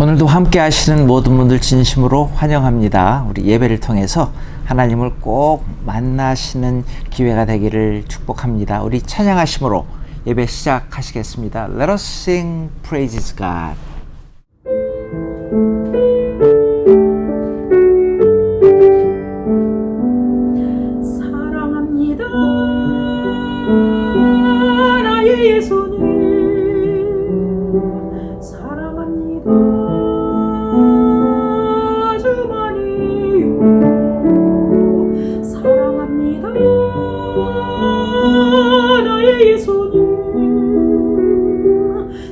오늘도 함께 하시는 모든 분들 진심으로 환영합니다. 우리 예배를 통해서 하나님을 꼭 만나시는 기회가 되기를 축복합니다. 우리 찬양하심으로 예배 시작하시겠습니다. Let us sing praises God. 사랑합니다 나의 예수님, 사랑합니다 아주 많이요. 사랑합니다 나의 예수님,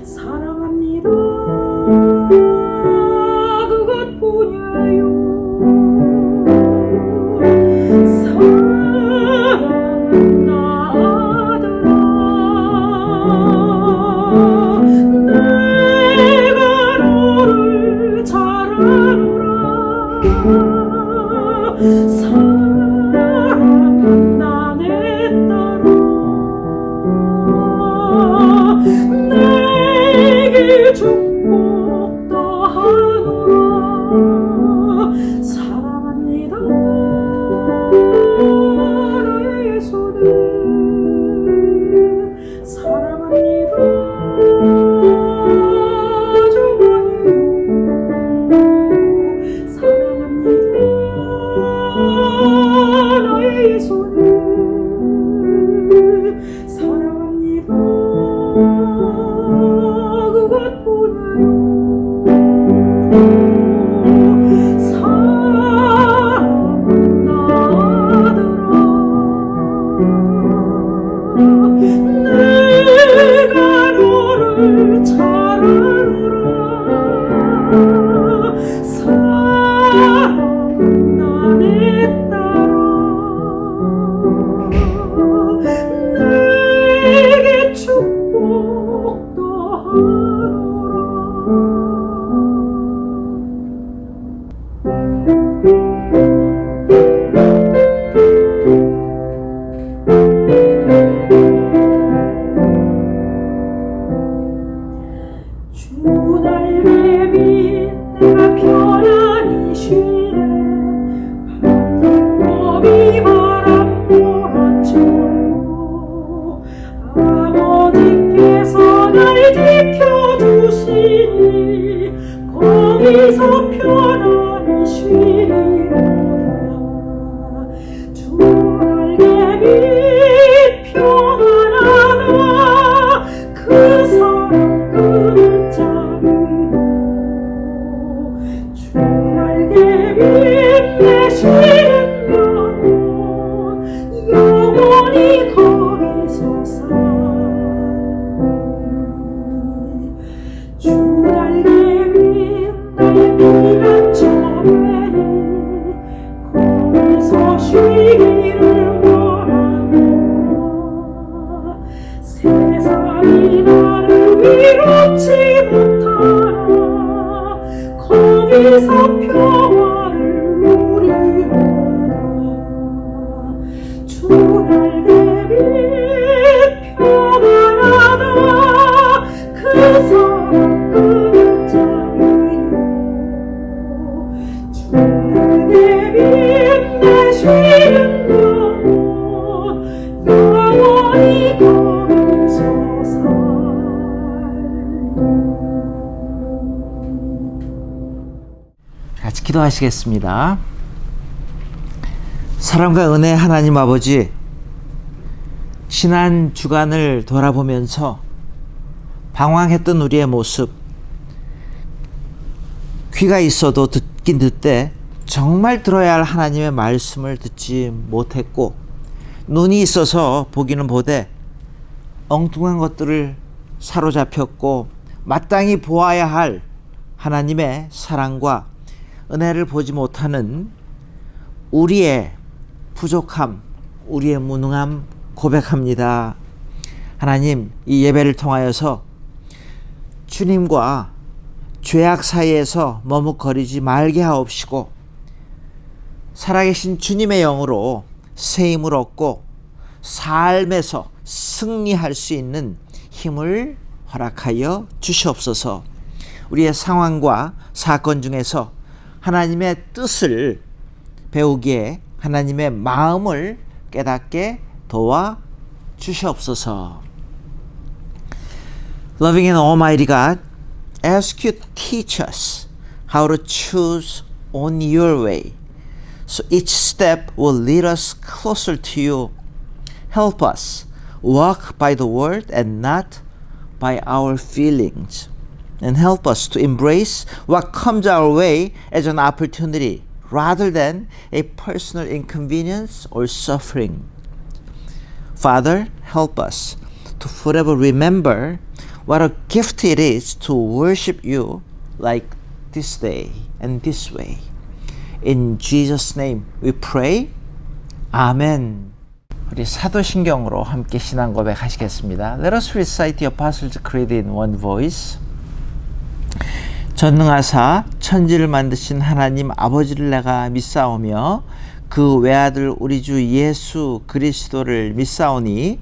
사랑합니다 그것뿐이에요. 사랑한다 아들아, 내가 너를 잘 아노라. 사랑한다 내 딸아, 내게 축복도 하노라. 사랑합니다 나의 예수님, 사랑합니다 아주 많이요. 사랑합니다 나의 예수님, 사랑합니다 그것뿐이에요. 사랑한다 아들아, 내가 너를 잘 아노라. 사랑한다 내 딸아, 내게 축복도 하노라. 주 날개비 내가 편안히 쉬네. 밤낮법이 바람 몰아쳐요. 아버지께서 날 지켜주시니 거기서 편안히 쉬리로다. 주 날개비 평안하다 그 사랑 끈을 짜리로. 주 날개비 내쉬는 영혼 영원히 거기서 살리. 주 날개비 나의 피난처되니 거기서 쉬기를 원하노라. 세상이 나를 위롭지 못하나 거기서 평화를 누리노라. 주 날개비 평안하다 그 사랑 끈을 짜리요. 주 날개비 내쉬는 영혼 영원히 거기서 같이 기도하시겠습니다. 사랑과 은혜 하나님 아버지, 지난 주간을 돌아보면서 방황했던 우리의 모습, 귀가 있어도 듣긴 듣되 정말 들어야 할 하나님의 말씀을 듣지 못했고, 눈이 있어서 보기는 보되 엉뚱한 것들을 사로잡혔고 마땅히 보아야 할 하나님의 사랑과 은혜를 보지 못하는 우리의 부족함, 우리의 무능함 고백합니다. 하나님, 이 예배를 통하여서 주님과 죄악 사이에서 머뭇거리지 말게 하옵시고 살아계신 주님의 영으로 새 힘을 얻고 삶에서 승리할 수 있는 힘을 허락하여 주시옵소서. 우리의 상황과 사건 중에서 하나님의 뜻을 배우기에 하나님의 마음을 깨닫게 도와 주시옵소서. Loving and Almighty God, ask you to teach us how to choose on your way, so each step will lead us closer to you. Help us walk by the word and not by our feelings, and help us to embrace what comes our way as an opportunity rather than a personal inconvenience or suffering. Father, help us to forever remember what a gift it is to worship you like this day and this way. In Jesus' name we pray. 아멘. 우리 사도신경으로 함께 신앙 고백하시겠습니다. Let us recite the Apostles' Creed in one voice. 전능하사 천지를 만드신 하나님 아버지를 내가 믿사오며 그 외아들 우리 주 예수 그리스도를 믿사오니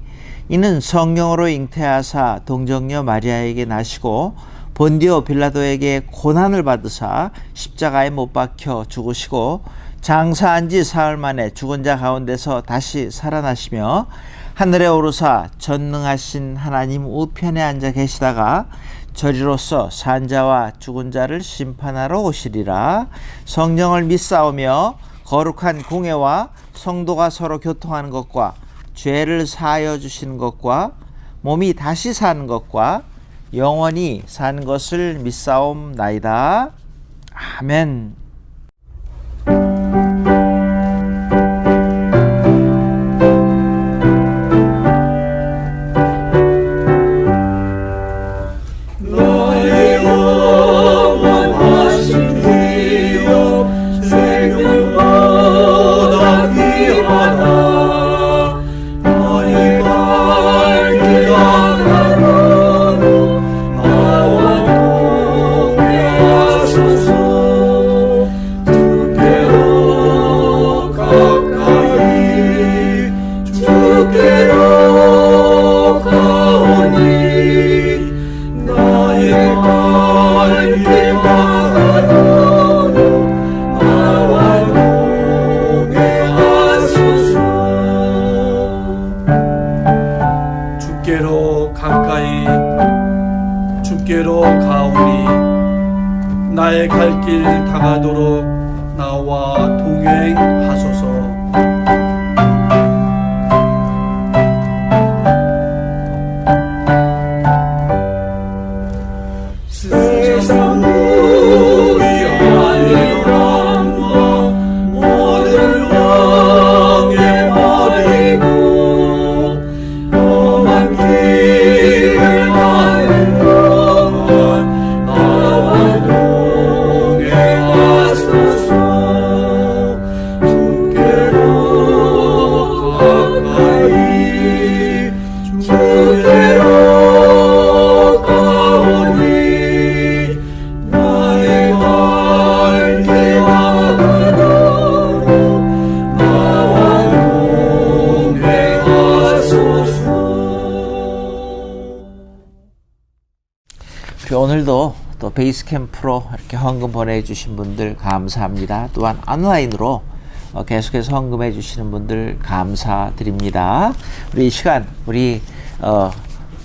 이는 성령으로 잉태하사 동정녀 마리아에게 나시고 본디오 빌라도에게 고난을 받으사 십자가에 못 박혀 죽으시고 장사한 지 사흘 만에 죽은 자 가운데서 다시 살아나시며 하늘에 오르사 전능하신 하나님 우편에 앉아 계시다가 저리로서 산 자와 죽은 자를 심판하러 오시리라. 성령을 믿사오며 거룩한 공회와 성도가 서로 교통하는 것과 죄를 사하여 주시는 것과 몸이 다시 사는 것과 영원히 사는 것을 믿사옵나이다. 아멘. 주께로 가까이 주께로 가오니 나의 갈 길 다가도록 나와 동행하소서. 세상 우리 아니란과 모든 왕에 버리고 험한 길을 가는 동안 나와 동행하소서. 주께로 가까이 주께로 가오니 나의 갈 길 다가도록 나와 동행하소서. 오늘도 또 베이스 캠프로 이렇게 헌금 보내주신 분들 감사합니다. 또한 온라인으로 계속해서 헌금해 주시는 분들 감사드립니다. 우리 이 시간 우리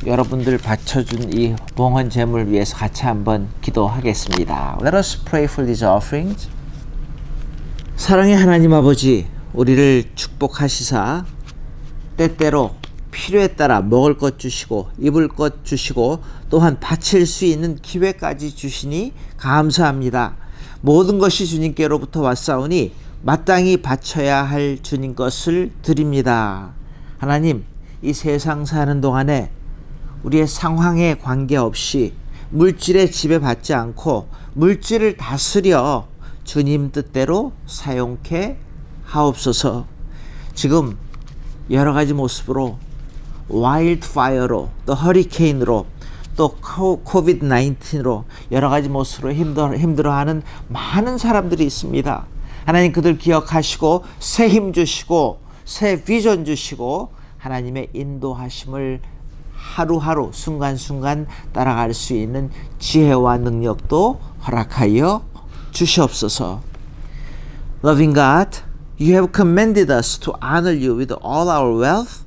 여러분들 바쳐준 이 봉헌 제물 위해서 같이 한번 기도하겠습니다. Let us pray for these offerings. 사랑의 하나님 아버지, 우리를 축복하시사 때때로 필요에 따라 먹을 것 주시고 입을 것 주시고 또한 바칠 수 있는 기회까지 주시니 감사합니다. 모든 것이 주님께로부터 왔사오니 마땅히 바쳐야 할 주님 것을 드립니다. 하나님, 이 세상 사는 동안에 우리의 상황에 관계없이 물질에 지배받지 않고 물질을 다스려 주님 뜻대로 사용케 하옵소서. 지금 여러 가지 모습으로 와일드파이어로 또 허리케인으로 또 코비드 19으로 여러 가지 모습으로 힘들어하는 많은 사람들이 있습니다. 하나님, 그들 기억하시고 새 힘 주시고 새 비전 주시고 하나님의 인도하심을 하루하루 순간순간 따라갈 수 있는 지혜와 능력도 허락하여 주시옵소서. Loving God, you have commanded us to honor you with all our wealth,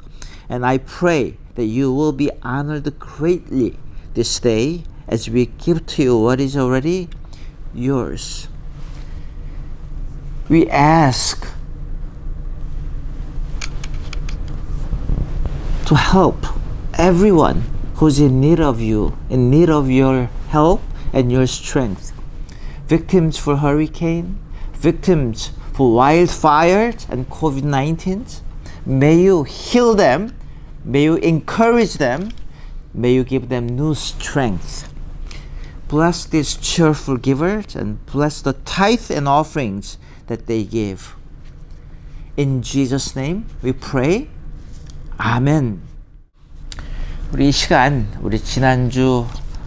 and I pray that you will be honored greatly this day as we give to you what is already yours. We ask to help everyone who's in need of you, in need of your help and your strength. Victims for hurricane, victims for wildfires and COVID-19. May you heal them, may you encourage them, may you give them new strength. Bless these cheerful givers and bless the tithe and offerings that they give. In Jesus' name we pray. 아멘. 우리 이 시간, 우리 지난주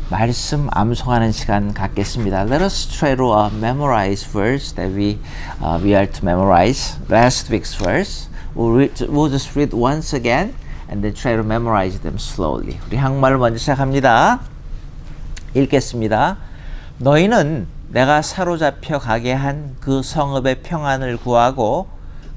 말씀 암송하는 시간 갖겠습니다. Let us try to memorize verse that we are to memorize. Last week's verse. We'll just read once again and then try to memorize them slowly. 우리 한국말로 먼저 시작합니다. 읽겠습니다. 너희는 내가 사로잡혀 가게 한 그 성읍의 평안을 구하고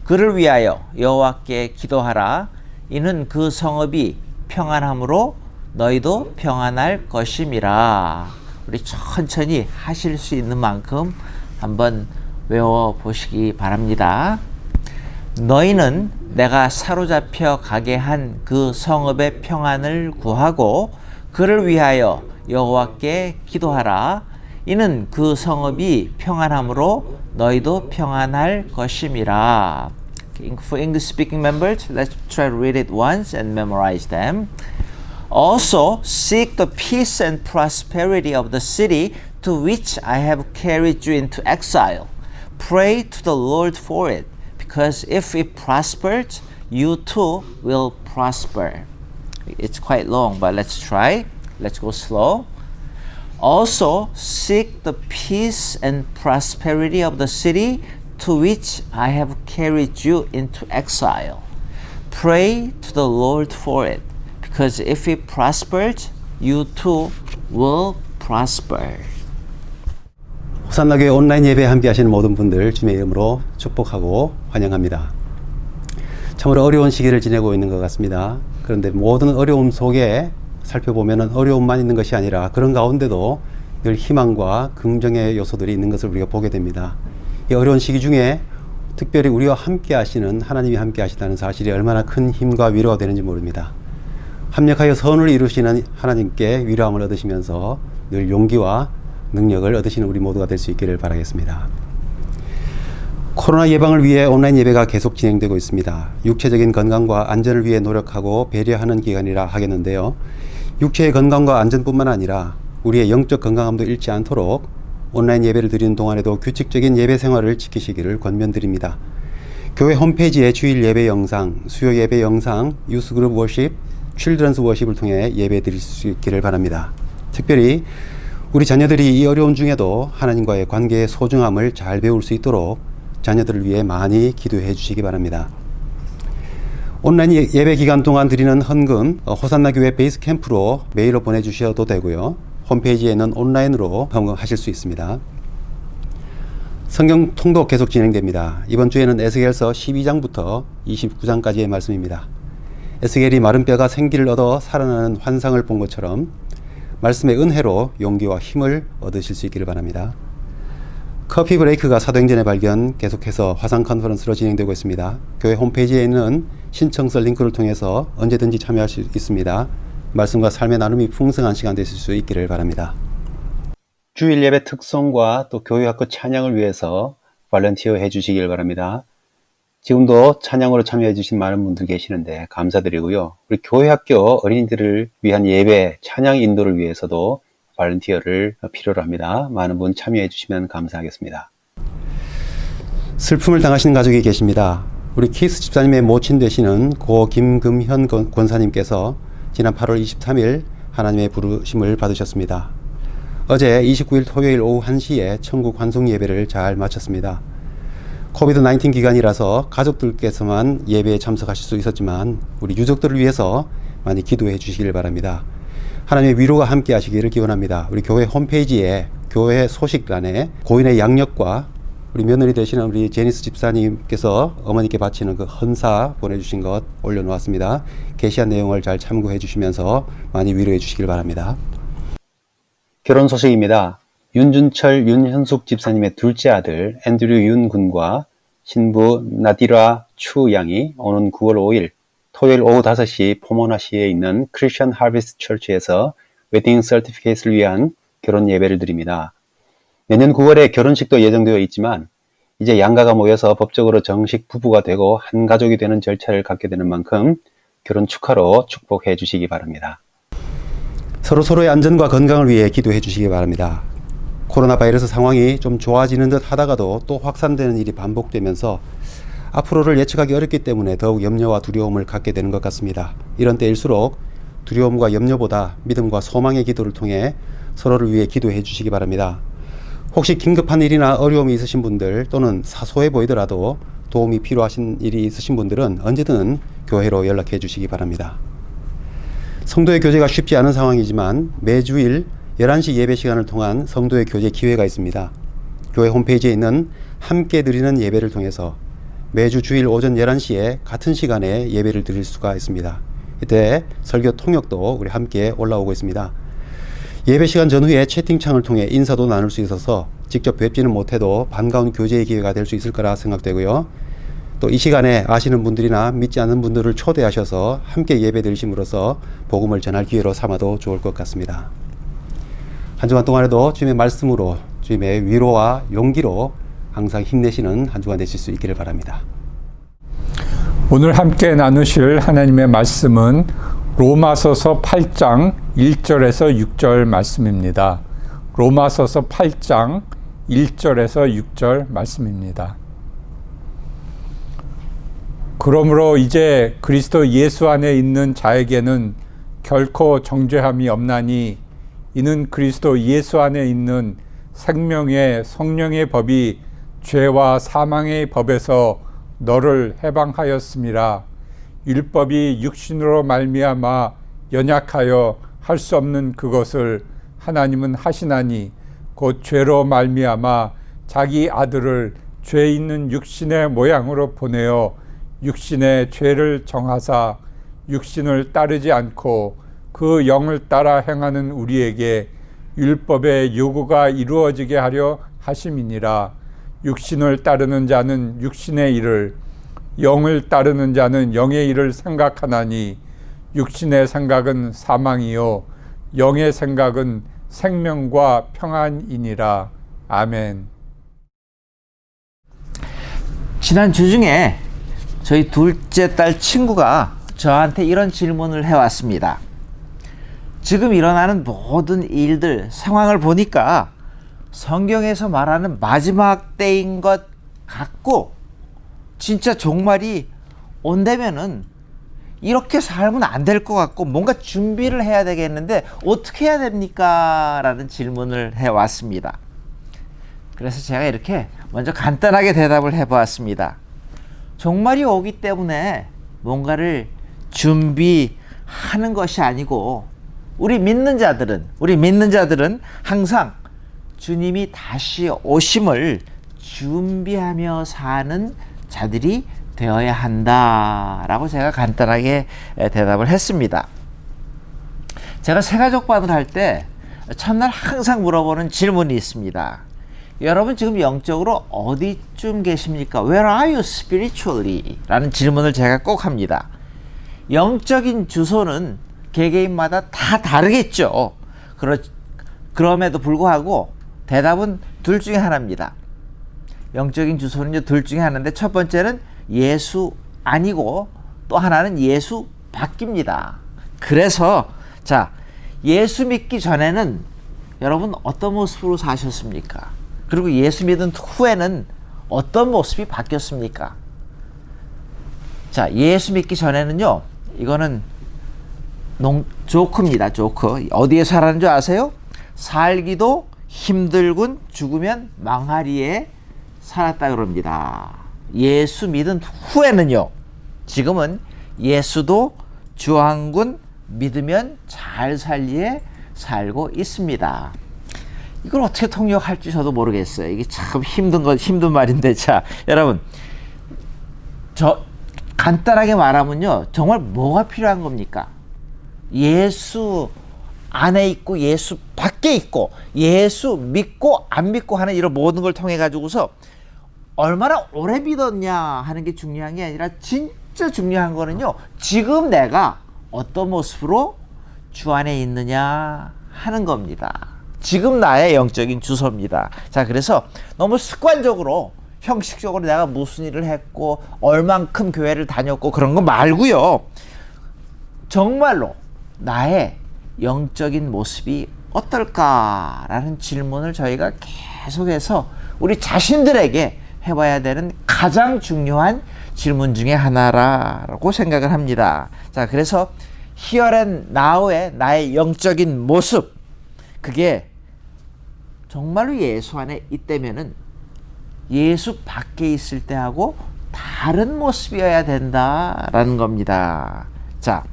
그를 위하여 여호와께 기도하라. 이는 그 성읍이 평안함으로 너희도 평안할 것임이라. 우리 천천히 하실 수 있는 만큼 한번 외워보시기 바랍니다. 너희는 내가 사로잡혀 가게 한 그 성읍의 평안을 구하고 그를 위하여 여호와께 기도하라. 이는 그 성읍이 평안함으로 너희도 평안할 것임이라. For English speaking members, let's try to read it once and memorize them. Also, seek the peace and prosperity of the city to which I have carried you into exile. Pray to the Lord for it, because if it prospers, you too will prosper. It's quite long, but let's try. Let's go slow. Also, seek the peace and prosperity of the city to which I have carried you into exile. Pray to the Lord for it, because if it prospers, you too will prosper. 호산나 교회 온라인 예배에 함께 하시는 모든 분들 주님의 이름으로 축복하고 환영합니다. 참으로 어려운 시기를 지내고 있는 것 같습니다. 그런데 모든 어려움 속에 살펴보면 어려움만 있는 것이 아니라 그런 가운데도 늘 희망과 긍정의 요소들이 있는 것을 우리가 보게 됩니다. 이 어려운 시기 중에 특별히 우리와 함께 하시는 하나님이 함께 하시다는 사실이 얼마나 큰 힘과 위로가 되는지 모릅니다. 합력하여 선을 이루시는 하나님께 위로함을 얻으시면서 늘 용기와 능력을 얻으시는 우리 모두가 될 수 있기를 바라겠습니다. 코로나 예방을 위해 온라인 예배가 계속 진행되고 있습니다. 육체적인 건강과 안전을 위해 노력하고 배려하는 기간이라 하겠는데요. 육체의 건강과 안전뿐만 아니라 우리의 영적 건강함도 잃지 않도록 온라인 예배를 드리는 동안에도 규칙적인 예배 생활을 지키시기를 권면드립니다. 교회 홈페이지에 주일 예배 영상, 수요 예배 영상, 유스그룹 워십, 칠드런스 워십을 통해 예배 드릴 수 있기를 바랍니다. 특별히 우리 자녀들이 이 어려운 중에도 하나님과의 관계의 소중함을 잘 배울 수 있도록 자녀들을 위해 많이 기도해 주시기 바랍니다. 온라인 예배 기간 동안 드리는 헌금 호산나 교회 베이스 캠프로 메일로 보내주셔도 되고요. 홈페이지에는 온라인으로 헌금하실 수 있습니다. 성경 통독 계속 진행됩니다. 이번 주에는 에스겔서 12장부터 29장까지의 말씀입니다. 에스겔이 마른 뼈가 생기를 얻어 살아나는 환상을 본 것처럼 말씀의 은혜로 용기와 힘을 얻으실 수 있기를 바랍니다. 커피 브레이크가 사도행전의 발견 계속해서 화상 컨퍼런스로 진행되고 있습니다. 교회 홈페이지에 있는 신청서 링크를 통해서 언제든지 참여할 수 있습니다. 말씀과 삶의 나눔이 풍성한 시간 되실 수 있기를 바랍니다. 주일 예배 특성과 또 교회학교 찬양을 위해서 발런티어 해주시길 바랍니다. 지금도 찬양으로 참여해 주신 많은 분들 계시는데 감사드리고요. 우리 교회학교 어린이들을 위한 예배 찬양 인도를 위해서도 발런티어를 필요로 합니다. 많은 분 참여해 주시면 감사하겠습니다. 슬픔을 당하시는 가족이 계십니다. 우리 키스 집사님의 모친 되시는 고 김금현 권사님께서 지난 8월 23일 하나님의 부르심을 받으셨습니다. 어제 29일 토요일 오후 1시에 천국 환송 예배를 잘 마쳤습니다. 코비드-19 기간이라서 가족들께서만 예배에 참석하실 수 있었지만 우리 유족들을 위해서 많이 기도해 주시길 바랍니다. 하나님의 위로가 함께 하시기를 기원합니다. 우리 교회 홈페이지에 교회 소식란에 고인의 양력과 우리 며느리 되시는 우리 제니스 집사님께서 어머니께 바치는 그 헌사 보내주신 것 올려놓았습니다. 게시한 내용을 잘 참고해 주시면서 많이 위로해 주시길 바랍니다. 결혼 소식입니다. 윤준철, 윤현숙 집사님의 둘째 아들 앤드류 윤 군과 신부 나디라 추 양이 오는 9월 5일 토요일 오후 5시 포모나시에 있는 크리스천 하비스트 처치에서 웨딩 서티피케이트를 위한 결혼 예배를 드립니다. 내년 9월에 결혼식도 예정되어 있지만 이제 양가가 모여서 법적으로 정식 부부가 되고 한 가족이 되는 절차를 갖게 되는 만큼 결혼 축하로 축복해 주시기 바랍니다. 서로의 안전과 건강을 위해 기도해 주시기 바랍니다. 코로나 바이러스 상황이 좀 좋아지는 듯 하다가도 또 확산되는 일이 반복되면서 앞으로를 예측하기 어렵기 때문에 더욱 염려와 두려움을 갖게 되는 것 같습니다. 이런 때일수록 두려움과 염려보다 믿음과 소망의 기도를 통해 서로를 위해 기도해 주시기 바랍니다. 혹시 긴급한 일이나 어려움이 있으신 분들 또는 사소해 보이더라도 도움이 필요하신 일이 있으신 분들은 언제든 교회로 연락해 주시기 바랍니다. 성도의 교제가 쉽지 않은 상황이지만 매주일 11시 예배 시간을 통한 성도의 교제 기회가 있습니다. 교회 홈페이지에 있는 함께 드리는 예배를 통해서 매주 주일 오전 11시에 같은 시간에 예배를 드릴 수가 있습니다. 이때 설교 통역도 우리 함께 올라오고 있습니다. 예배 시간 전후에 채팅창을 통해 인사도 나눌 수 있어서 직접 뵙지는 못해도 반가운 교제의 기회가 될 수 있을 거라 생각되고요. 또 이 시간에 아시는 분들이나 믿지 않는 분들을 초대하셔서 함께 예배 드리심으로써 복음을 전할 기회로 삼아도 좋을 것 같습니다. 한 주간 동안에도 주님의 말씀으로 주님의 위로와 용기로 항상 힘내시는 한 주간 되실 수 있기를 바랍니다. 오늘 함께 나누실 하나님의 말씀은 로마서서 8장 1절에서 6절 말씀입니다. 로마서서 8장 1절에서 6절 말씀입니다. 그러므로 이제 그리스도 예수 안에 있는 자에게는 결코 정죄함이 없나니 이는 그리스도 예수 안에 있는 생명의 성령의 법이 죄와 사망의 법에서 너를 해방하였음이라. 율법이 육신으로 말미암아 연약하여 할 수 없는 그것을 하나님은 하시나니 곧 죄로 말미암아 자기 아들을 죄 있는 육신의 모양으로 보내어 육신의 죄를 정하사 육신을 따르지 않고 그 영을 따라 행하는 우리에게 율법의 요구가 이루어지게 하려 하심이니라. 육신을 따르는 자는 육신의 일을, 영을 따르는 자는 영의 일을 생각하나니 육신의 생각은 사망이요 영의 생각은 생명과 평안이니라. 아멘. 지난 주 중에 저희 둘째 딸 친구가 저한테 이런 질문을 해왔습니다. 지금 일어나는 모든 일들, 상황을 보니까 성경에서 말하는 마지막 때인 것 같고 진짜 종말이 온다면은 이렇게 살면 안 될 것 같고 뭔가 준비를 해야 되겠는데 어떻게 해야 됩니까? 라는 질문을 해왔습니다. 그래서 제가 이렇게 먼저 간단하게 대답을 해보았습니다. 종말이 오기 때문에 뭔가를 준비하는 것이 아니고 우리 믿는 자들은 항상 주님이 다시 오심을 준비하며 사는 자들이 되어야 한다라고 제가 간단하게 대답을 했습니다. 제가 새가족반을 할 때 첫날 항상 물어보는 질문이 있습니다. 여러분 지금 영적으로 어디쯤 계십니까? Where are you spiritually? 라는 질문을 제가 꼭 합니다. 영적인 주소는 개개인마다 다 다르겠죠. 그럼에도 불구하고 대답은 둘 중에 하나입니다. 영적인 주소는 둘 중에 하나인데 첫 번째는 예수 아니고 또 하나는 예수 밖입니다. 그래서 자, 예수 믿기 전에는 여러분 어떤 모습으로 사셨습니까? 그리고 예수 믿은 후에는 어떤 모습이 바뀌었습니까? 자, 예수 믿기 전에는요, 이거는 조크입니다. 조크. 어디에 살았는 줄 아세요? 살기도 힘들군 죽으면 망하리에 살았다 그럽니다. 예수 믿은 후에는요, 지금은 예수도 주한군 믿으면 잘 살리에 살고 있습니다. 이걸 어떻게 통역할지 저도 모르겠어요. 이게 참 힘든 말인데, 자, 여러분, 저 간단하게 말하면요, 정말 뭐가 필요한 겁니까? 예수 안에 있고 예수 밖에 있고 예수 믿고 안 믿고 하는 이런 모든 걸 통해 가지고서 얼마나 오래 믿었냐 하는 게 중요한 게 아니라 진짜 중요한 거는요, 지금 내가 어떤 모습으로 주 안에 있느냐 하는 겁니다. 지금 나의 영적인 주소입니다. 자, 그래서 너무 습관적으로 형식적으로 내가 무슨 일을 했고 얼만큼 교회를 다녔고 그런 거 말고요, 정말로 나의 영적인 모습이 어떨까라는 질문을 저희가 계속해서 우리 자신들에게 해봐야 되는 가장 중요한 질문 중에 하나라고 생각을 합니다. 자, 그래서 Here and Now의 나의 영적인 모습, 그게 정말로 예수 안에 있다면은 예수 밖에 있을 때하고 다른 모습이어야 된다라는 겁니다. 자,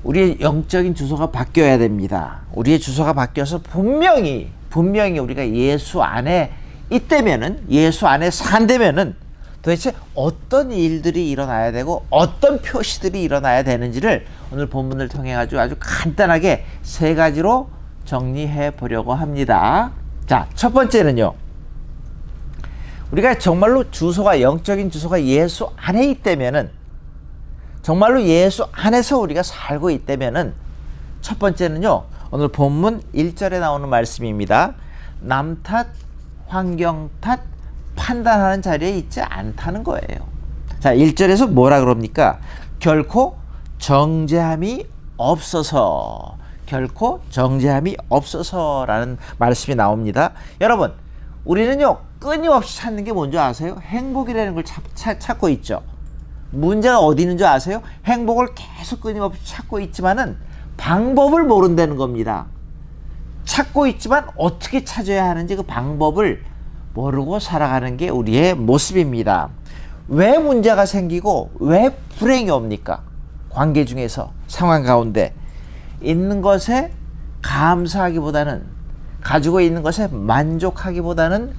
우리의 영적인 주소가 바뀌어야 됩니다. 우리의 주소가 바뀌어서 분명히 우리가 예수 안에 있다면은, 예수 안에 산다면은 도대체 어떤 일들이 일어나야 되고 어떤 표시들이 일어나야 되는지를 오늘 본문을 통해 가지고 아주 간단하게 세 가지로 정리해 보려고 합니다. 자, 첫 번째는요, 우리가 정말로 주소가, 영적인 주소가 예수 안에 있다면은, 정말로 예수 안에서 우리가 살고 있다면은, 첫 번째는요, 오늘 본문 1절에 나오는 말씀입니다. 남 탓, 환경 탓, 판단하는 자리에 있지 않다는 거예요. 자, 1절에서 뭐라 그럽니까? 결코 정죄함이 없어서, 결코 정죄함이 없어서라는 말씀이 나옵니다. 여러분, 우리는요, 끊임없이 찾는 게 뭔지 아세요? 행복이라는 걸 찾고 있죠. 문제가 어디 있는 줄 아세요? 행복을 계속 끊임없이 찾고 있지만은 방법을 모른다는 겁니다. 찾고 있지만 어떻게 찾아야 하는지 그 방법을 모르고 살아가는 게 우리의 모습입니다. 왜 문제가 생기고 왜 불행이 옵니까? 관계 중에서, 상황 가운데 있는 것에 감사하기보다는, 가지고 있는 것에 만족하기보다는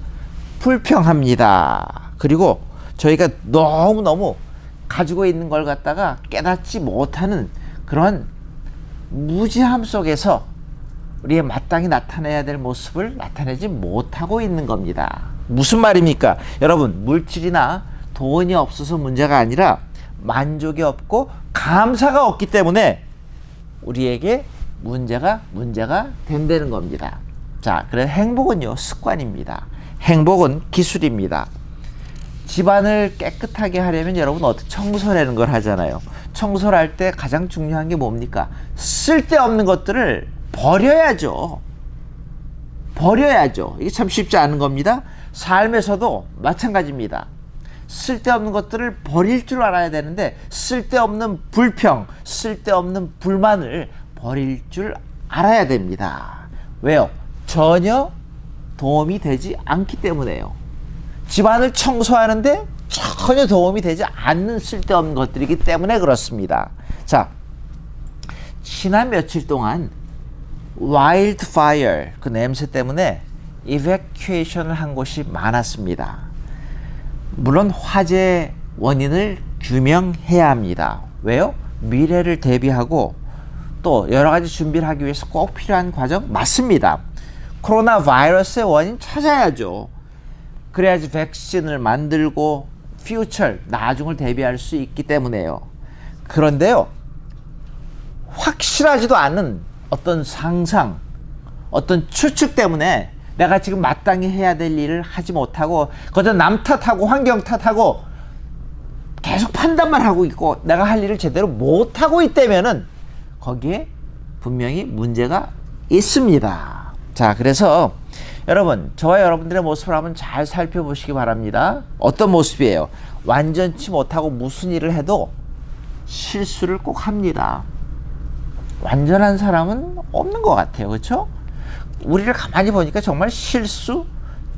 불평합니다. 그리고 저희가 너무너무 가지고 있는 걸 갖다가 깨닫지 못하는 그런 무지함 속에서 우리의 마땅히 나타내야 될 모습을 나타내지 못하고 있는 겁니다. 무슨 말입니까? 여러분, 물질이나 돈이 없어서 문제가 아니라 만족이 없고 감사가 없기 때문에 우리에게 문제가 된다는 겁니다. 자, 그래서 행복은요, 습관입니다. 행복은 기술입니다. 집안을 깨끗하게 하려면 여러분 어떻게 청소라는 걸 하잖아요. 청소를 할 때 가장 중요한 게 뭡니까? 쓸데없는 것들을 버려야죠. 이게 참 쉽지 않은 겁니다. 삶에서도 마찬가지입니다. 쓸데없는 것들을 버릴 줄 알아야 되는데, 쓸데없는 불평, 쓸데없는 불만을 버릴 줄 알아야 됩니다. 왜요? 전혀 도움이 되지 않기 때문에요. 집안을 청소하는데 전혀 도움이 되지 않는 쓸데없는 것들이기 때문에 그렇습니다. 자, 지난 며칠 동안 와일드파이어, 그 냄새 때문에 이베큐에이션을 한 곳이 많았습니다. 물론 화재 원인을 규명해야 합니다. 왜요? 미래를 대비하고 또 여러 가지 준비를 하기 위해서 꼭 필요한 과정 맞습니다. 코로나 바이러스의 원인 찾아야죠. 그래야지 백신을 만들고 퓨처, 나중을 대비할 수 있기 때문에요. 그런데요, 확실하지도 않은 어떤 상상, 어떤 추측 때문에 내가 지금 마땅히 해야 될 일을 하지 못하고 그저 남 탓하고 환경 탓하고 계속 판단만 하고 있고 내가 할 일을 제대로 못하고 있다면은 거기에 분명히 문제가 있습니다. 자, 그래서 여러분, 저와 여러분들의 모습을 한번 잘 살펴보시기 바랍니다. 어떤 모습이에요? 완전치 못하고 무슨 일을 해도 실수를 꼭 합니다. 완전한 사람은 없는 것 같아요. 그렇죠? 우리를 가만히 보니까 정말 실수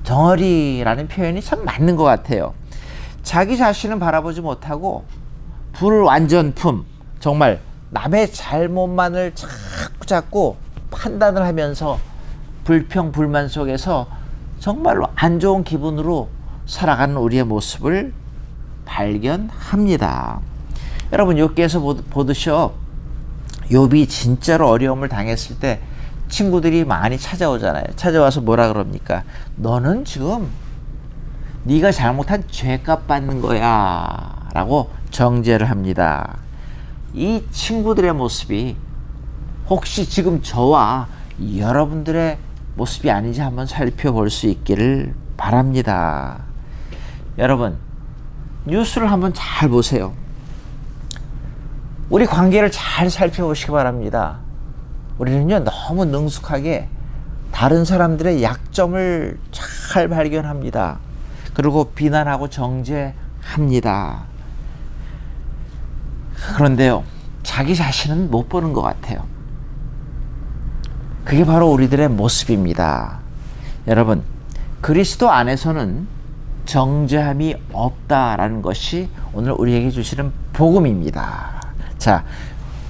덩어리라는 표현이 참 맞는 것 같아요. 자기 자신은 바라보지 못하고 불완전품, 정말 남의 잘못만을 자꾸 판단을 하면서 불평 불만 속에서 정말로 안 좋은 기분으로 살아가는 우리의 모습을 발견합니다. 여러분, 욥기에서 보듯이요, 욥이 진짜로 어려움을 당했을 때 친구들이 많이 찾아오잖아요. 찾아와서 뭐라 그럽니까? 너는 지금 네가 잘못한 죄값 받는 거야 라고 정죄를 합니다. 이 친구들의 모습이 혹시 지금 저와 여러분들의 모습이 아닌지 한번 살펴볼 수 있기를 바랍니다. 여러분, 뉴스를 한번 잘 보세요. 우리 관계를 잘 살펴보시기 바랍니다. 우리는요, 너무 능숙하게 다른 사람들의 약점을 잘 발견합니다. 그리고 비난하고 정죄합니다. 그런데요, 자기 자신은 못 보는 것 같아요. 그게 바로 우리들의 모습입니다. 여러분, 그리스도 안에서는 정죄함이 없다라는 것이 오늘 우리에게 주시는 복음입니다. 자,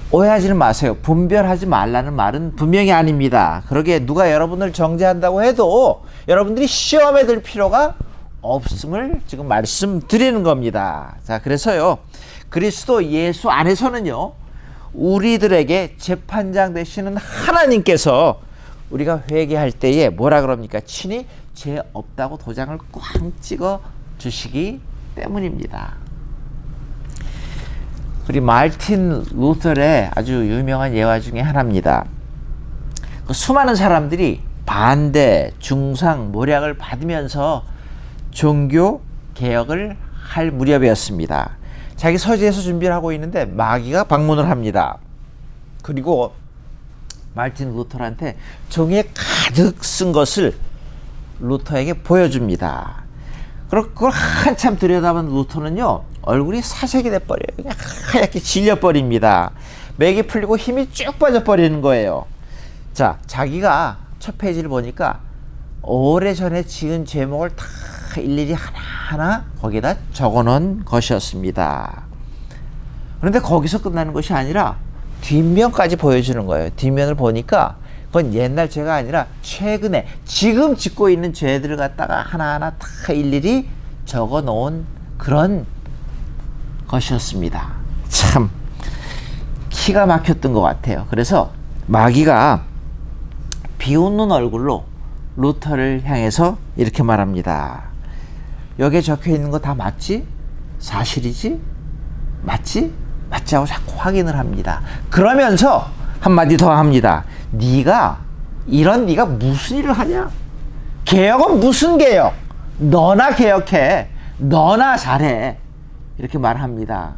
오해하지는 마세요. 분별하지 말라는 말은 분명히 아닙니다. 그러기에 누가 여러분을 정죄한다고 해도 여러분들이 시험에 들 필요가 없음을 지금 말씀드리는 겁니다. 자, 그래서요, 그리스도 예수 안에서는요, 우리들에게 재판장 되시는 하나님께서 우리가 회개할 때에 뭐라 그럽니까? 친히 죄 없다고 도장을 꽝 찍어 주시기 때문입니다. 우리 마르틴 루터의 아주 유명한 예화 중에 하나입니다. 그 수많은 사람들이 반대, 중상, 모략을 받으면서 종교 개혁을 할 무렵이었습니다. 자기 서재에서 준비를 하고 있는데 마귀가 방문을 합니다. 그리고 마르틴 루터한테 종이에 가득 쓴 것을 루터에게 보여줍니다. 그걸 한참 들여다본 루터는요, 얼굴이 사색이 돼버려요. 그냥 하얗게 질려버립니다. 맥이 풀리고 힘이 쭉 빠져버리는 거예요. 자, 자기가 첫 페이지를 보니까 오래전에 지은 제목을 다 일일이 하나하나 거기다 적어놓은 것이었습니다. 그런데 거기서 끝나는 것이 아니라 뒷면까지 보여주는 거예요. 뒷면을 보니까 그건 옛날 죄가 아니라 최근에 지금 짓고 있는 죄들을 갖다가 하나하나 다 일일이 적어놓은 그런 것이었습니다. 참 기가 막혔던 것 같아요. 그래서 마귀가 비웃는 얼굴로 루터를 향해서 이렇게 말합니다. 여기에 적혀있는 거 다 맞지? 사실이지? 맞지? 맞지? 하고 자꾸 확인을 합니다. 그러면서 한마디 더 합니다. 네가 무슨 일을 하냐? 개혁은 무슨 개혁? 너나 개혁해. 너나 잘해. 이렇게 말합니다.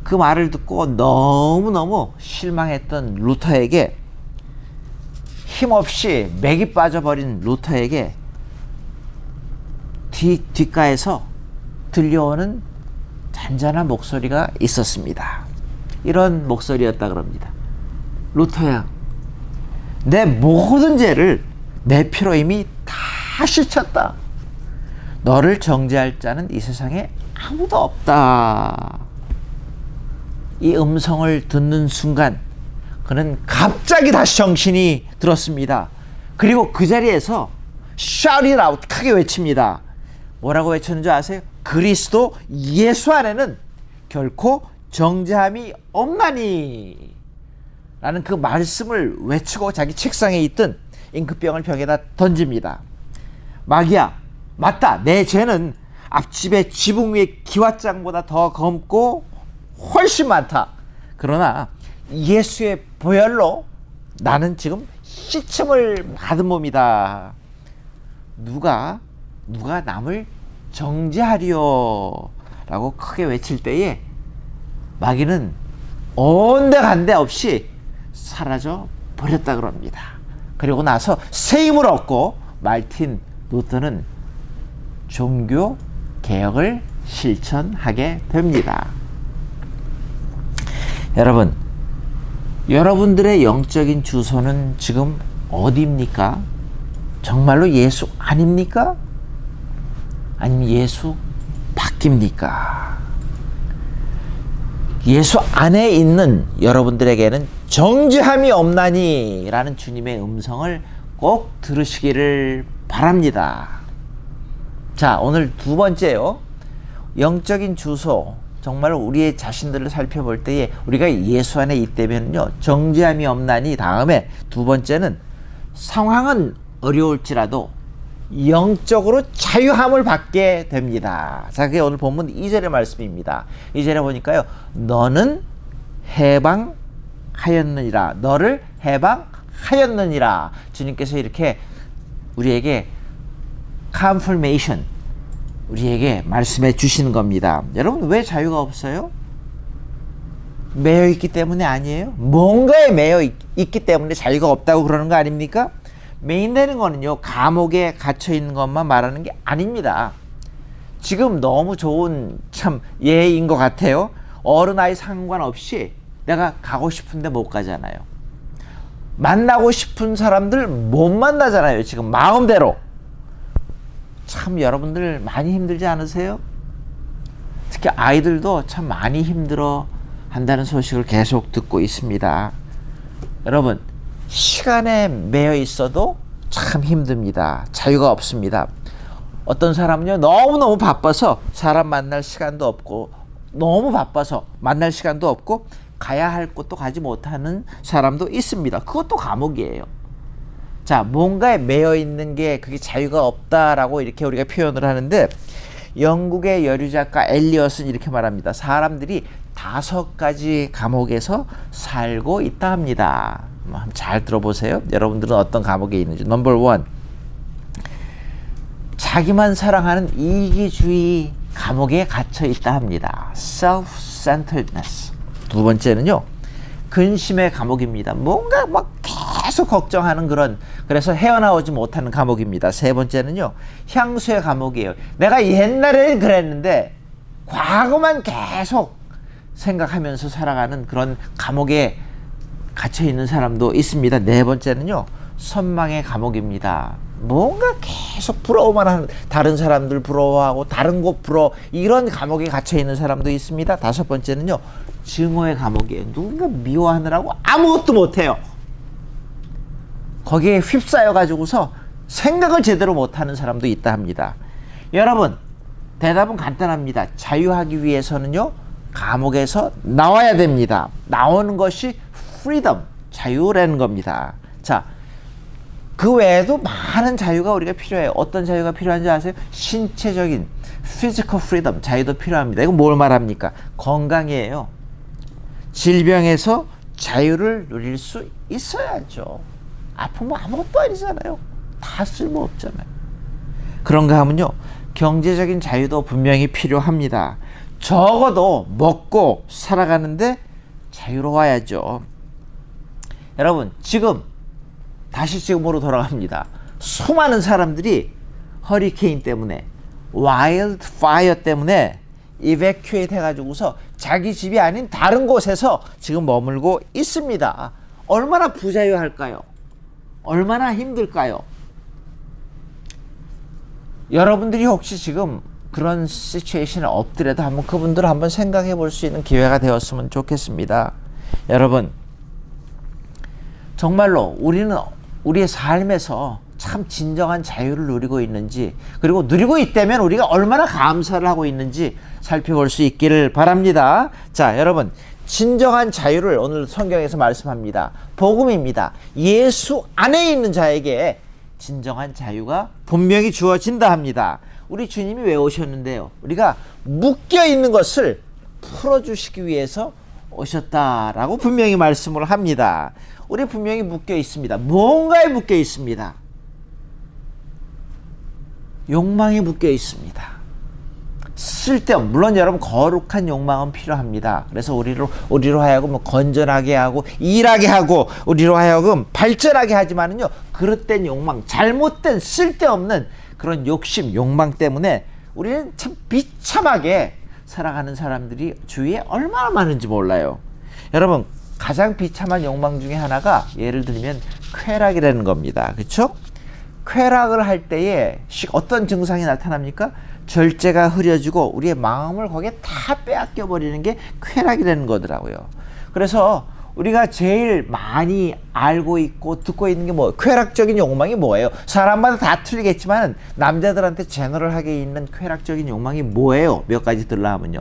그 말을 듣고 너무너무 실망했던 루터에게, 힘없이 맥이 빠져버린 루터에게 뒷가에서 들려오는 잔잔한 목소리가 있었습니다. 이런 목소리였다 그럽니다. 루터야, 내 모든 죄를 내 피로 이미 다 씻었다. 너를 정죄할 자는 이 세상에 아무도 없다. 이 음성을 듣는 순간 그는 갑자기 다시 정신이 들었습니다. 그리고 그 자리에서 shout it out, 크게 외칩니다. 뭐라고 외쳤는지 아세요? 그리스도 예수 안에는 결코 정죄함이 없나니 라는 그 말씀을 외치고 자기 책상에 있던 잉크병을 벽에다 던집니다. 마귀야, 맞다. 내 죄는 앞집의 지붕 위의 기왓장보다 더 검고 훨씬 많다. 그러나 예수의 보혈로 나는 지금 씻음을 받은 몸이다. 누가 남을 정죄하리요 라고 크게 외칠 때에 마귀는 온데간데 없이 사라져 버렸다 그럽니다. 그리고 나서 새 힘을 얻고 마르틴 루터는 종교 개혁을 실천하게 됩니다. 여러분, 여러분들의 영적인 주소는 지금 어디입니까? 정말로 예수 아닙니까? 아니면 예수 바뀝니까? 예수 안에 있는 여러분들에게는 정죄함이 없나니 라는 주님의 음성을 꼭 들으시기를 바랍니다. 자, 오늘 두 번째요. 영적인 주소. 정말 우리의 자신들을 살펴볼 때에 우리가 예수 안에 있다면요, 정죄함이 없나니. 다음에 두 번째는 상황은 어려울지라도 영적으로 자유함을 받게 됩니다. 자, 그게 오늘 본문 2절의 말씀입니다. 2절에 보니까요, 너는 해방하였느니라. 너를 해방하였느니라. 주님께서 이렇게 우리에게 confirmation, 우리에게 말씀해 주시는 겁니다. 여러분, 왜 자유가 없어요? 매여 있기 때문에 아니에요? 뭔가에 매여 있기 때문에 자유가 없다고 그러는 거 아닙니까? 매인되는 거는요, 감옥에 갇혀 있는 것만 말하는 게 아닙니다. 지금 너무 좋은 참 예인 것 같아요. 어른 아이 상관없이 내가 가고 싶은데 못 가잖아요. 만나고 싶은 사람들 못 만나잖아요. 지금 마음대로. 참 여러분들 많이 힘들지 않으세요? 특히 아이들도 참 많이 힘들어 한다는 소식을 계속 듣고 있습니다. 여러분, 시간에 매여 있어도 참 힘듭니다. 자유가 없습니다. 어떤 사람은요, 너무너무 바빠서 사람 만날 시간도 없고, 너무 바빠서 만날 시간도 없고, 가야 할 곳도 가지 못하는 사람도 있습니다. 그것도 감옥이에요. 자, 뭔가에 매여 있는 게 그게 자유가 없다라고 이렇게 우리가 표현을 하는데, 영국의 여류작가 엘리엇은 이렇게 말합니다. 사람들이 5가지 감옥에서 살고 있다 합니다. 잘 들어보세요. 여러분들은 어떤 감옥에 있는지. 넘버 1, 자기만 사랑하는 이기주의 감옥에 갇혀 있다 합니다. self-centeredness. 두 번째는요, 근심의 감옥입니다. 뭔가 막 계속 걱정하는 그래서 헤어나오지 못하는 감옥입니다. 세 번째는요, 향수의 감옥이에요. 내가 옛날에는 그랬는데 과거만 계속 생각하면서 살아가는 그런 감옥에 갇혀 있는 사람도 있습니다. 네 번째는요, 선망의 감옥입니다. 뭔가 계속 부러워만 하는, 다른 사람들 부러워하고 다른 곳 이런 감옥에 갇혀 있는 사람도 있습니다. 다섯 번째는요, 증오의 감옥이에요. 누군가 미워하느라고 아무것도 못해요. 거기에 휩싸여 가지고서 생각을 제대로 못하는 사람도 있다 합니다. 여러분, 대답은 간단합니다. 자유하기 위해서는요, 감옥에서 나와야 됩니다. 나오는 것이 freedom, 자유라는 겁니다. 자, 그 외에도 많은 자유가 우리가 필요해요. 어떤 자유가 필요한지 아세요? 신체적인 physical freedom, 자유도 필요합니다. 이거 뭘 말합니까? 건강이에요. 질병에서 자유를 누릴 수 있어야죠. 아프면 아무것도 아니잖아요. 다 쓸모없잖아요. 그런가 하면요, 경제적인 자유도 분명히 필요합니다. 적어도 먹고 살아가는데 자유로워야죠. 여러분, 지금으로 돌아갑니다. 수많은 사람들이 허리케인 때문에, 와일드 파이어 때문에 이베큐에이트 해가지고서 자기 집이 아닌 다른 곳에서 지금 머물고 있습니다. 얼마나 부자유할까요? 얼마나 힘들까요? 여러분들이 혹시 지금 그런 시츄에이션에 없더라도 한번 그분들 한번 생각해 볼 수 있는 기회가 되었으면 좋겠습니다. 여러분, 정말로 우리는 우리의 삶에서 참 진정한 자유를 누리고 있는지, 그리고 누리고 있다면 우리가 얼마나 감사를 하고 있는지 살펴볼 수 있기를 바랍니다. 자, 여러분, 진정한 자유를 오늘 성경에서 말씀합니다. 복음입니다. 예수 안에 있는 자에게 진정한 자유가 분명히 주어진다 합니다. 우리 주님이 왜 오셨는데요? 우리가 묶여 있는 것을 풀어주시기 위해서 오셨다라고 분명히 말씀을 합니다. 우리 분명히 묶여 있습니다. 뭔가에 묶여 있습니다. 욕망에 묶여 있습니다. 쓸데없는, 물론 여러분 거룩한 욕망은 필요합니다. 그래서 우리로 하여금 건전하게 하고 일하게 하고 우리로 하여금 발전하게 하지만은요, 그릇된 욕망, 잘못된 쓸데없는 그런 욕심, 욕망 때문에 우리는 참 비참하게 살아가는 사람들이 주위에 얼마나 많은지 몰라요. 여러분, 가장 비참한 욕망 중에 하나가 예를 들면 쾌락이라는 겁니다. 그렇죠? 쾌락을 할 때에 어떤 증상이 나타납니까? 절제가 흐려지고 우리의 마음을 거기에 다 빼앗겨 버리는 게 쾌락이라는 거더라고요. 그래서 우리가 제일 많이 알고 있고 듣고 있는 게 뭐, 쾌락적인 욕망이 뭐예요? 사람마다 다 틀리겠지만 남자들한테 제너럴하게 있는 쾌락적인 욕망이 뭐예요? 몇 가지 들라 하면요.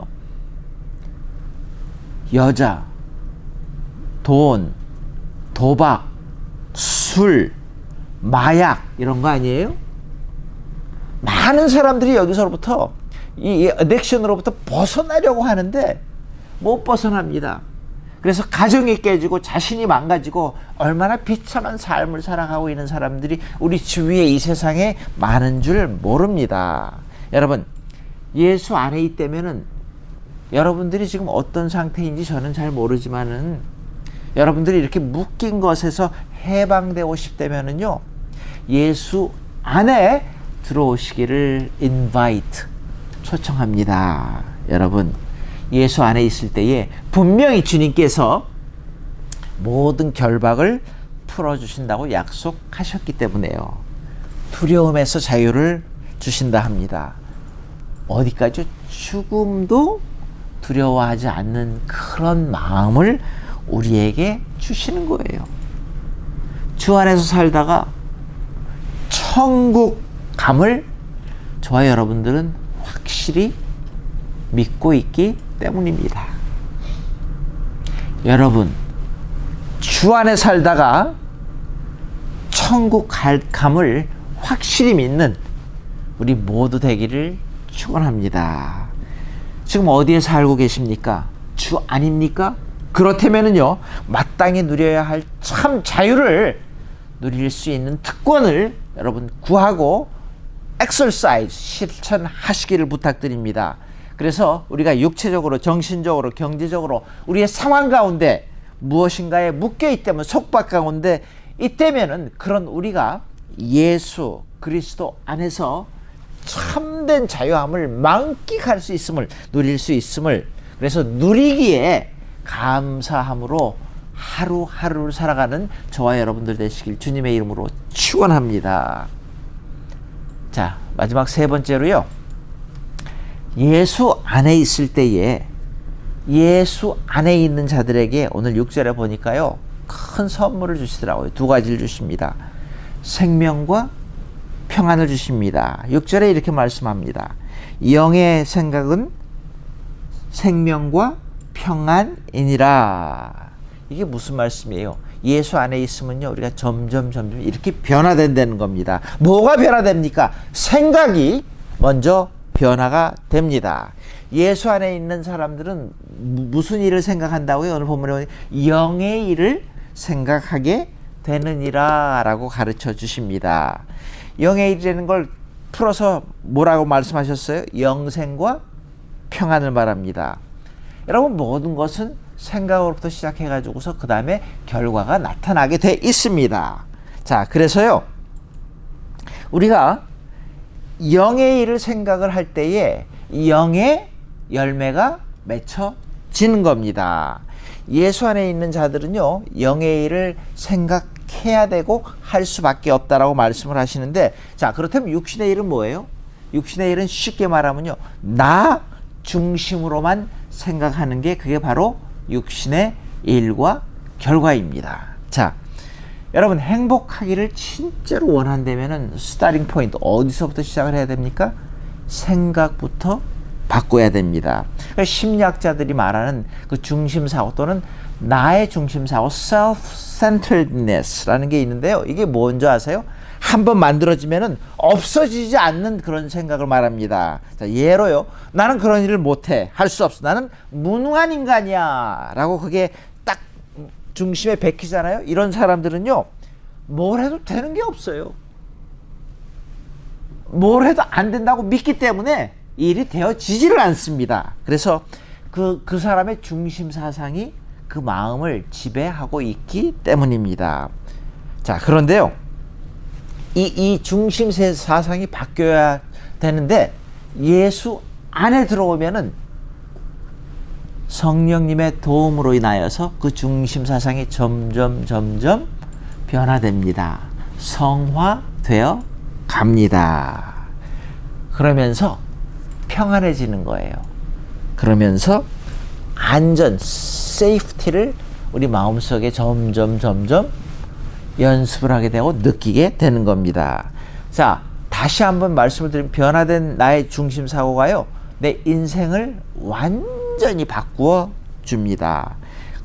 여자, 돈, 도박, 술, 마약 이런 거 아니에요? 많은 사람들이 여기서부터 이 어딕션으로부터 벗어나려고 하는데 못 벗어납니다. 그래서 가정이 깨지고 자신이 망가지고 얼마나 비참한 삶을 살아가고 있는 사람들이 우리 주위에 이 세상에 많은 줄 모릅니다. 여러분, 예수 안에 있다면은 여러분들이 지금 어떤 상태인지 저는 잘 모르지만은 여러분들이 이렇게 묶인 것에서 해방되고 싶다면은요, 예수 안에 들어오시기를 invite, 초청합니다. 여러분, 예수 안에 있을 때에 분명히 주님께서 모든 결박을 풀어주신다고 약속하셨기 때문에요. 두려움에서 자유를 주신다 합니다. 어디까지? 죽음도 두려워하지 않는 그런 마음을 우리에게 주시는 거예요. 주 안에서 살다가 천국감을 저와 여러분들은 확실히 믿고 있기 때문입니다. 여러분, 주 안에 살다가 천국 갈 감을 확실히 믿는 우리 모두 되기를 축원합니다. 지금 어디에 살고 계십니까? 주 아닙니까? 그렇다면은요, 마땅히 누려야 할 참 자유를 누릴 수 있는 특권을 여러분 구하고 exercise, 실천하시기를 부탁드립니다. 그래서 우리가 육체적으로, 정신적으로, 경제적으로 우리의 상황 가운데 무엇인가에 묶여 있다면, 속박 가운데 있다면은 그런 우리가 예수 그리스도 안에서 참된 자유함을 만끽할 수 있음을, 누릴 수 있음을, 그래서 누리기에 감사함으로 하루하루를 살아가는 저와 여러분들 되시길 주님의 이름으로 축원합니다. 자, 마지막 세 번째로요, 예수 안에 있을 때에 예수 안에 있는 자들에게 오늘 6절에 보니까요, 큰 선물을 주시더라고요. 두 가지를 주십니다. 생명과 평안을 주십니다. 6절에 이렇게 말씀합니다. 영의 생각은 생명과 평안이니라. 이게 무슨 말씀이에요? 예수 안에 있으면요, 우리가 점점 이렇게 변화된다는 겁니다. 뭐가 변화됩니까? 생각이 먼저 변화가 됩니다. 예수 안에 있는 사람들은 무슨 일을 생각한다고요? 오늘 본문에 영의 일을 생각하게 되느니라 라고 가르쳐 주십니다. 영의 일이라는 걸 풀어서 뭐라고 말씀하셨어요? 영생과 평안을 말합니다. 여러분, 모든 것은 생각으로부터 시작해가지고서 그 다음에 결과가 나타나게 돼 있습니다. 자, 그래서요, 우리가 영의 일을 생각을 할 때에 영의 열매가 맺혀지는 겁니다. 예수 안에 있는 자들은요, 영의 일을 생각해야 되고 할 수밖에 없다라고 말씀을 하시는데, 자, 그렇다면 육신의 일은 뭐예요? 육신의 일은 쉽게 말하면요, 나 중심으로만 생각하는 게 그게 바로 육신의 일과 결과입니다. 자, 여러분, 행복하기를 진짜로 원한다면은 스타팅 포인트 어디서부터 시작을 해야 됩니까? 생각부터 바꿔야 됩니다. 그러니까 심리학자들이 말하는 그 중심사고 또는 나의 중심사고 self-centeredness라는 게 있는데요. 이게 뭔지 아세요? 한번 만들어지면은 없어지지 않는 그런 생각을 말합니다. 자, 예로요, 나는 그런 일을 못해, 할 수 없어, 나는 무능한 인간이야 라고 그게 딱 중심에 베끼잖아요. 이런 사람들은요, 뭘 해도 되는 게 없어요. 뭘 해도 안 된다고 믿기 때문에 일이 되어지지를 않습니다. 그래서 그 사람의 중심 사상이 그 마음을 지배하고 있기 때문입니다. 자, 그런데요, 이 중심 사상이 바뀌어야 되는데 예수 안에 들어오면은 성령님의 도움으로 인하여서 그 중심 사상이 점점 변화됩니다. 성화되어 갑니다. 그러면서 평안해지는 거예요. 그러면서 안전, 세이프티를 우리 마음속에 점점 연습을 하게 되고 느끼게 되는 겁니다. 자, 다시 한번 말씀을 드리면 변화된 나의 중심 사고가요, 내 인생을 완전히 바꾸어 줍니다.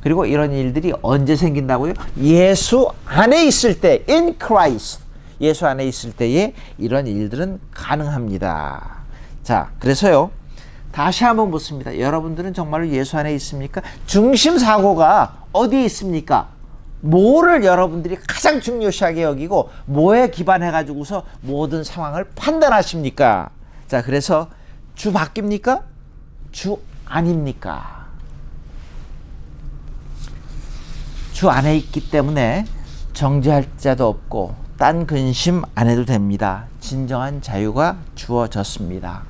그리고 이런 일들이 언제 생긴다고요? 예수 안에 있을 때, in Christ, 예수 안에 있을 때에 이런 일들은 가능합니다. 자, 그래서요, 다시 한번 묻습니다. 여러분들은 정말로 예수 안에 있습니까? 중심 사고가 어디에 있습니까? 뭐를 여러분들이 가장 중요시하게 여기고 뭐에 기반해 가지고서 모든 상황을 판단하십니까? 자, 그래서 주 바뀝니까? 주 아닙니까? 주 안에 있기 때문에 정죄할 자도 없고 딴 근심 안 해도 됩니다. 진정한 자유가 주어졌습니다.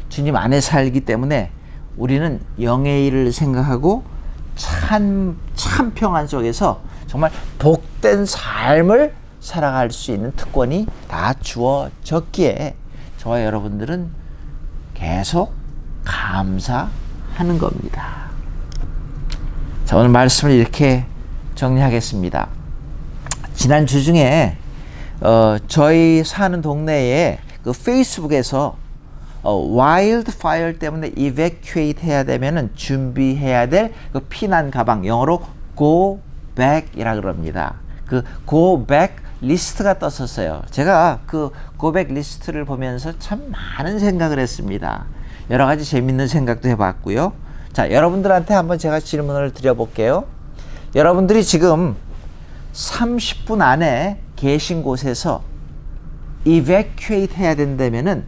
주님 안에 살기 때문에 우리는 영의 일을 생각하고 참 평안 속에서 정말 복된 삶을 살아갈 수 있는 특권이 다 주어졌기에 저와 여러분들은 계속 감사하는 겁니다. 자, 오늘 말씀을 이렇게 정리하겠습니다. 지난 주 중에 저희 사는 동네에 그 페이스북에서 와일드파이어 때문에 evacuate 해야 되면은 준비해야 될 그 피난 가방, 영어로 go back이라 그럽니다. 그 go back 리스트가 떴었어요. 제가 그 go back 리스트를 보면서 참 많은 생각을 했습니다. 여러 가지 재밌는 생각도 해봤고요. 자, 여러분들한테 한번 제가 질문을 드려볼게요. 여러분들이 지금 30분 안에 계신 곳에서 evacuate 해야 된다면은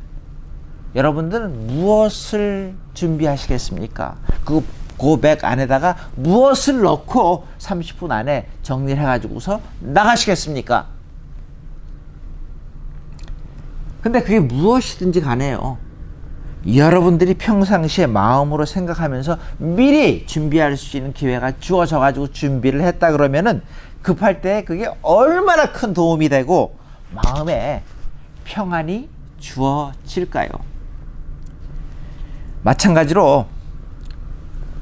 여러분들은 무엇을 준비하시겠습니까? 그 고백 안에다가 무엇을 넣고 30분 안에 정리를 해가지고서 나가시겠습니까? 근데 그게 무엇이든지 간에요, 여러분들이 평상시에 마음으로 생각하면서 미리 준비할 수 있는 기회가 주어져 가지고 준비를 했다 그러면은 급할 때 그게 얼마나 큰 도움이 되고 마음에 평안이 주어질까요? 마찬가지로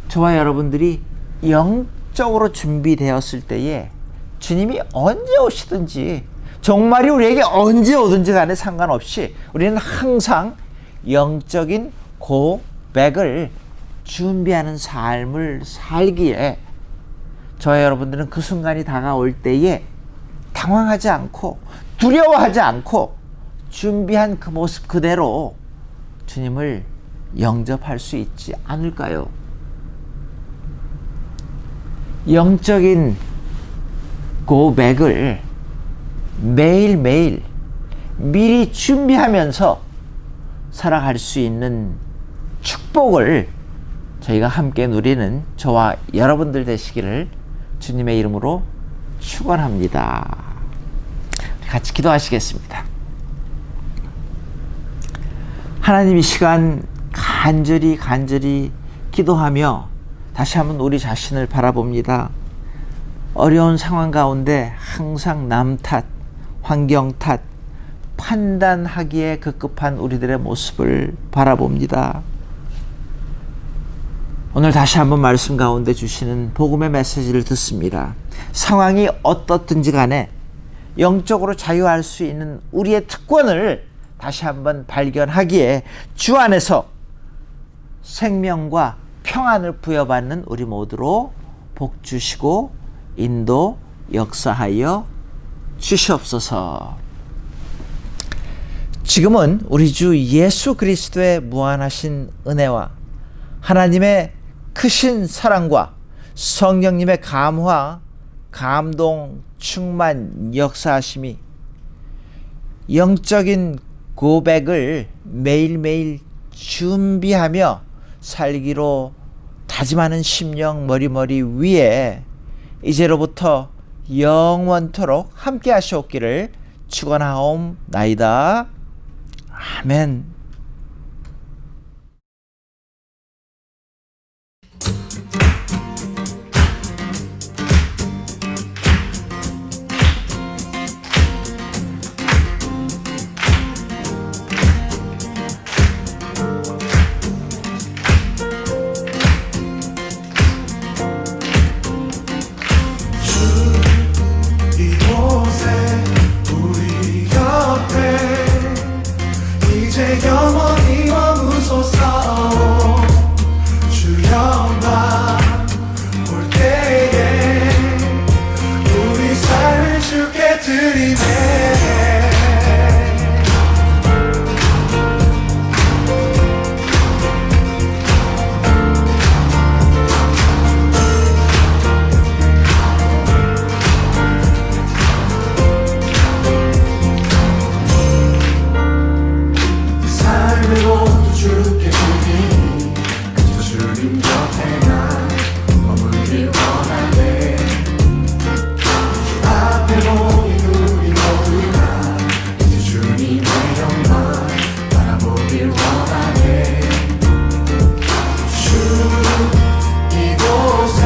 저와 여러분들이 영적으로 준비되었을 때에 주님이 언제 오시든지, 정말이 우리에게 언제 오든지 간에 상관없이 우리는 항상 영적인 고백을 준비하는 삶을 살기에 저와 여러분들은 그 순간이 다가올 때에 당황하지 않고 두려워하지 않고 준비한 그 모습 그대로 주님을 영접할 수 있지 않을까요? 영적인 고백을 매일매일 미리 준비하면서 살아갈 수 있는 축복을 저희가 함께 누리는 저와 여러분들 되시기를 주님의 이름으로 축원합니다. 같이 기도하시겠습니다. 하나님, 이 시간 간절히 기도하며 다시 한번 우리 자신을 바라봅니다. 어려운 상황 가운데 항상 남 탓, 환경 탓, 판단하기에 급급한 우리들의 모습을 바라봅니다. 오늘 다시 한번 말씀 가운데 주시는 복음의 메시지를 듣습니다. 상황이 어떻든지 간에 영적으로 자유할 수 있는 우리의 특권을 다시 한번 발견하기에 주 안에서 생명과 평안을 부여받는 우리 모두로 복 주시고 인도 역사하여 주시옵소서. 지금은 우리 주 예수 그리스도의 무한하신 은혜와 하나님의 크신 사랑과 성령님의 감화, 감동, 충만, 역사하심이 영적인 고백을 매일매일 준비하며 살기로 다짐하는 심령 머리머리 위에 이제로부터 영원토록 함께 하시옵기를 축원하옵나이다. 아멘. 이제 영원히 머무소서. 주 영광 올 때에 우리 삶을 주께 드리네. 삶을 모두 주께 드리니 그저 주님 곁에만 머물길 원하네. 주 앞에 모인 우리 모두가 이제 주님의 영광 바라보길 원하네. 주 이곳에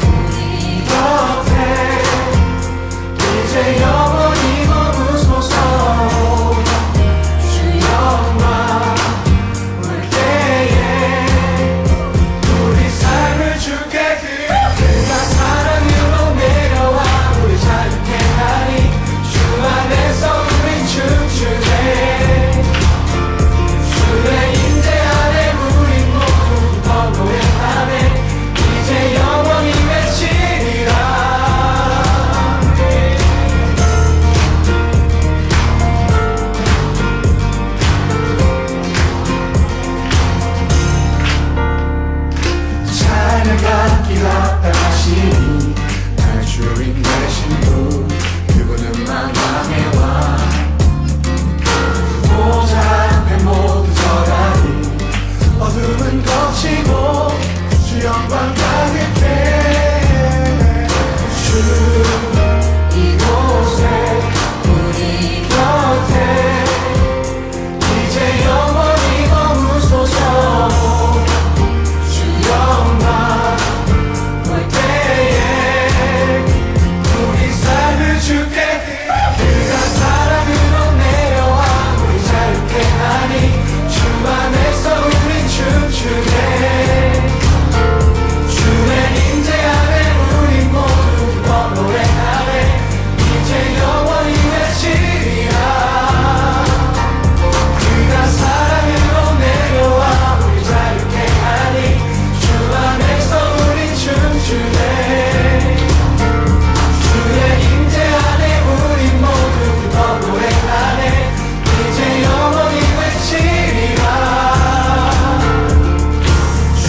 우리 곁에 이제 영원히 머무소서. 주 영광 올 때에 우리 삶을 주께 드려. 그가 사랑으로 내려와 우리 자유케 하니 주 안에서 우린 춤추네. 주의 임재 안에 우린 모두 더 노래하네. 이제 영원히 외치리라. 찬양받기 합당하시니 나의 주인 되신 분 그분은 만왕의 왕. 보좌 앞에 모두 절하니 어둠은 거치고 주 영광 가득해. 주 이곳에 우리 곁에 이제 영원히 머무소서. 주 영광 올 때에 우리 삶을 주께 드려. 그가 사랑으로 내려와 우리 자유케 하니 주 안에서 우린 춤추네. 주의 임재 안에 우린 모두 더 노래하네. 이제 영원히 외치리라. 그가 사랑으로 내려와 우리 자유케 하니 주 안에서 우린 춤추네. 주의 임재 안에 우린 모두 더 노래하네. 이제 영원히 외치리라. 주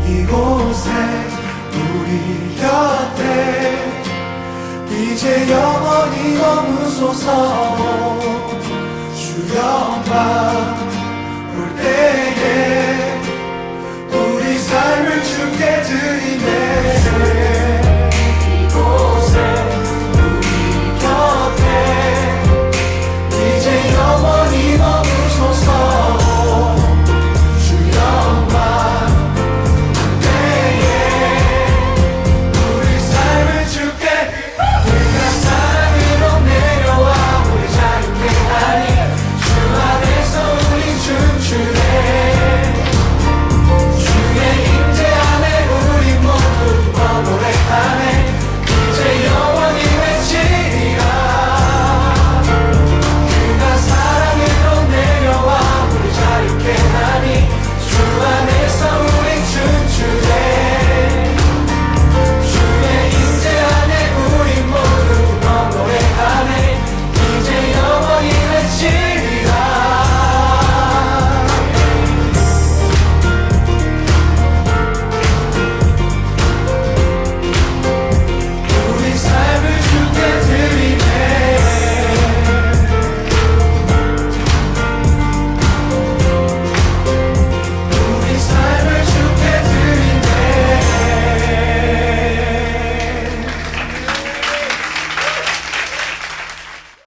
이곳에 우리 곁에 이제 영원히 머무소서. 주 영광